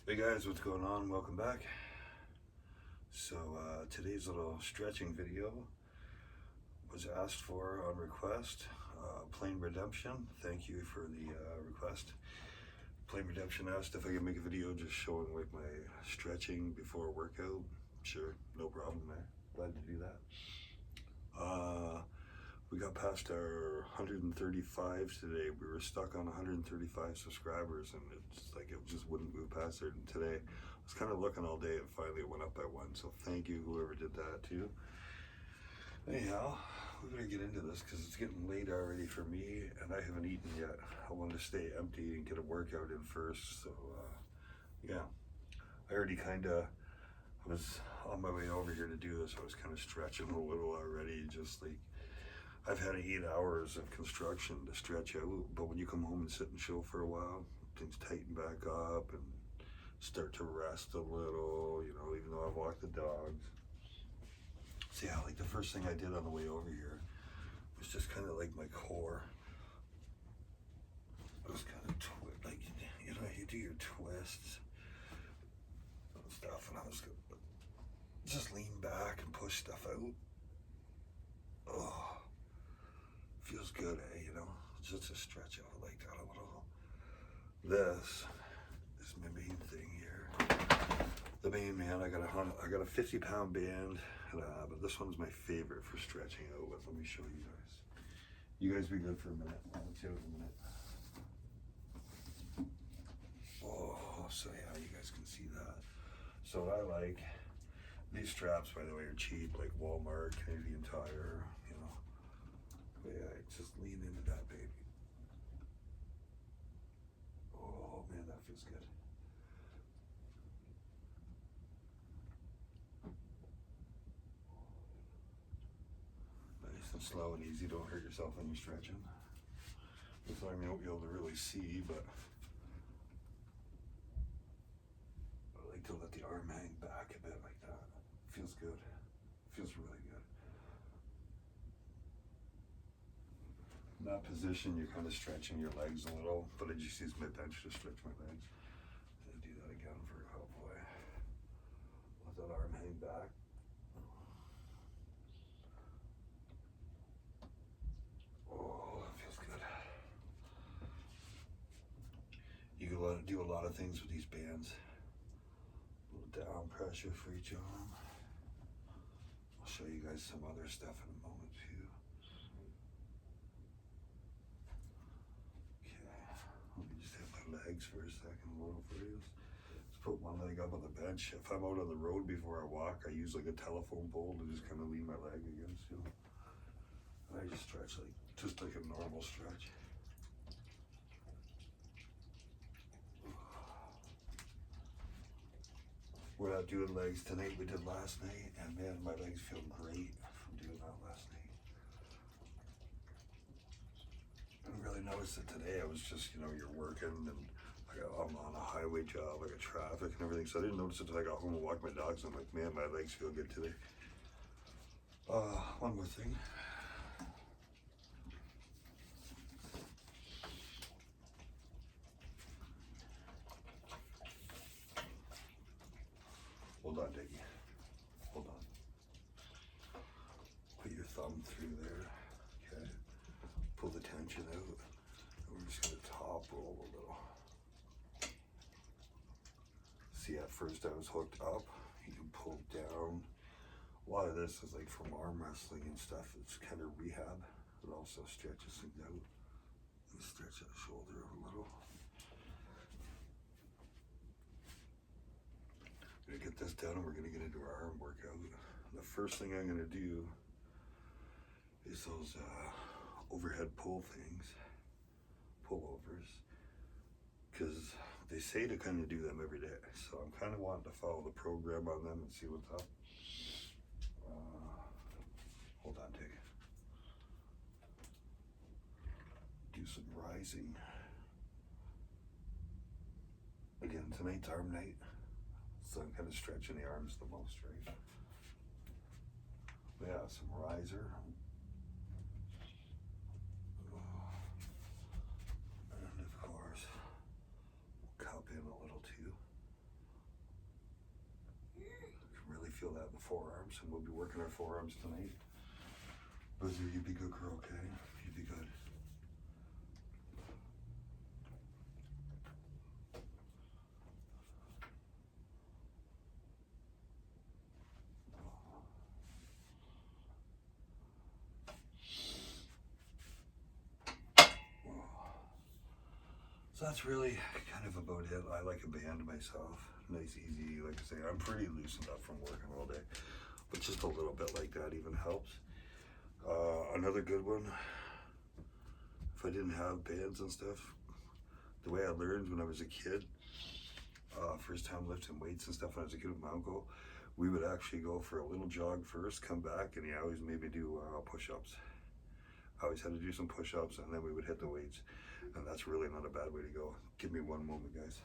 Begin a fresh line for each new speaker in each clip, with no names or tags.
Hey guys, what's going on? Welcome back. So today's little stretching video was asked for on request. Plain Redemption, thank you for the request. Plain Redemption asked if I could make a video just showing like my stretching before a workout. Sure, no problem there. Glad to do that. We got past our 135 today. We were stuck on 135 subscribers, and it's like it just wouldn't move past there. And today, I was kind of looking all day, and finally it went up by one. So thank you, whoever did that too. Anyhow, we better get into this because it's getting late already for me, and I haven't eaten yet. I wanted to stay empty and get a workout in first. So yeah, I already I was on my way over here to do this. I was kind of stretching a little already, just like. I've had 8 hours of construction to stretch out, but when you come home and sit and chill for a while, things tighten back up and start to rest a little, even though I've walked the dogs. So yeah, like the first thing I did on the way over here was just kind of like my core. I was kind of you do your twists and stuff, and I was just lean back and push stuff out. Oh. Feels good, just to stretch out like that a little. This is my main thing here. The main man, I got a 50-pound band, but this one's my favorite for stretching out with. Let me show you guys. You guys be good for a minute. I'll let you out in a minute. Oh, so yeah, you guys can see that. So what I like, these straps, by the way, are cheap, like Walmart, Canadian Tire, But yeah, just lean into that, baby. Oh man, that feels good. Nice and slow and easy. Don't hurt yourself when you're stretching. This arm you won't be able to really see, but I like to let the arm hang back a bit like that. Feels good. Feels really good. In that position, you're kind of stretching your legs a little, but I just use my bench to stretch my legs. I'll do that again for a couple. Let that arm hang back. Oh, that feels good. You can do a lot of things with these bands. A little down pressure for each arm. I'll show you guys some other stuff in a moment too. Legs for a second, a little for you. Just put one leg up on the bench. If I'm out on the road before I walk, I use like a telephone pole to just kind of lean my leg against, And I just stretch just like a normal stretch. We're not doing legs tonight. We did last night, and man, my legs feel great from doing that last night. I didn't really notice it today. I was just, you're working and I'm on a highway job, I got traffic and everything, so I didn't notice it until I got home and walked my dogs. I'm like, man, my legs feel good today. One more thing. Hold on, Diggy. Hold on. Put your thumb through there. Okay. Pull the tension out. And we're just gonna top roll a little. See, at first I was hooked up. You can pull down. A lot of this is like from arm wrestling and stuff. It's kind of rehab. It also stretches things out. You stretch that shoulder a little. We're gonna get this done and we're gonna get into our arm workout. The first thing I'm gonna do is those overhead pull things, pullovers, because they say to kind of do them every day. So I'm kind of wanting to follow the program on them and see what's up. Hold on, Dick. Do some rising. Again, tonight's arm night, so I'm kind of stretching the arms the most, right? Yeah, some riser. And of course, we'll cup in a little too. feel that in the forearms, and we'll be working our forearms tonight. Buzzer, you be good, girl, okay? You be good. So that's really kind of about it. I like a band myself. Nice, easy, like I say, I'm pretty loosened up from working all day. But just a little bit like that even helps. Another good one, if I didn't have bands and stuff, the way I learned when I was a kid, first time lifting weights and stuff when I was a kid with my uncle, we would actually go for a little jog first, come back, and he always made me do push-ups. I always had to do some push-ups, and then we would hit the weights. And that's really not a bad way to go. Give me one moment, guys.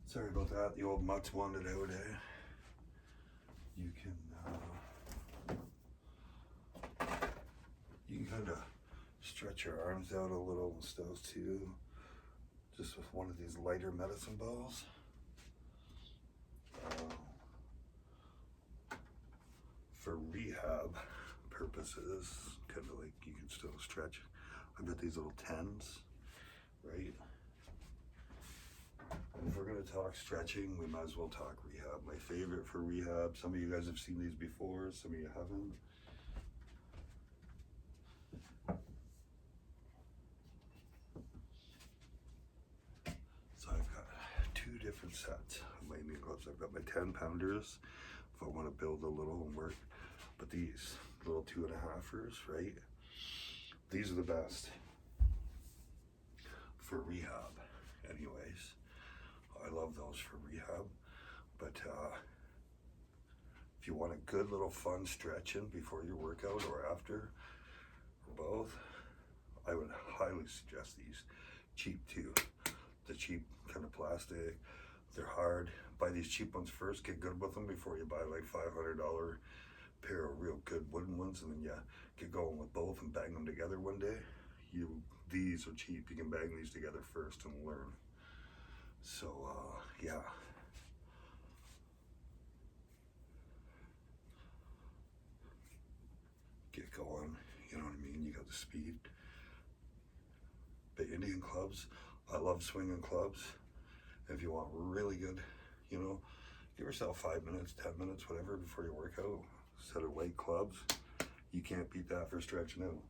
Sorry about that. The old mutts wanted out, eh? You can kind of stretch your arms out a little and stuff too, just with one of these lighter medicine balls. For rehab purposes, kind of like you can still stretch. I've got these little 10s, right? And if we're gonna talk stretching, we might as well talk rehab. My favorite for rehab, some of you guys have seen these before, some of you haven't. So I've got two different sets of my knee gloves. I've got my 10 pounders if I want to build a little and work, but these little 2.5ers, right? These are the best for rehab anyways. I love those for rehab, but if you want a good little fun stretching before your workout or after, or both, I would highly suggest these. Cheap too. The cheap kind of plastic, they're hard. Buy these cheap ones first, get good with them before you buy like $500 pair of real good wooden ones, and then you get going with both and bang them together one day. These are cheap, you can bang these together first and learn. So yeah. Get going, you know what I mean? You got the speed. But Indian clubs, I love swinging clubs. If you want really good, you know, give yourself 5 minutes, 10 minutes, whatever, before you work out. Set of weight clubs. You can't beat that for stretching out.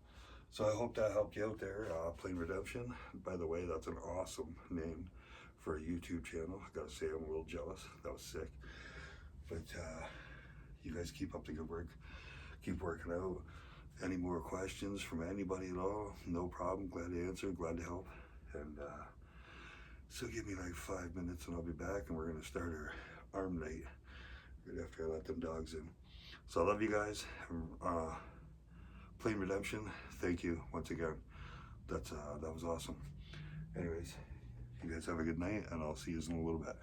So I hope that helped you out there. Plain Redemption. By the way, that's an awesome name for a YouTube channel. I gotta say, I'm a little jealous. That was sick. But you guys keep up the good work. Keep working out. Any more questions from anybody at all? No problem. Glad to answer. Glad to help. And so give me like 5 minutes and I'll be back, and we're gonna start our arm night right after I let them dogs in. So I love you guys. Plain Redemption, thank you once again. That was awesome. Anyways, you guys have a good night, and I'll see you in a little bit.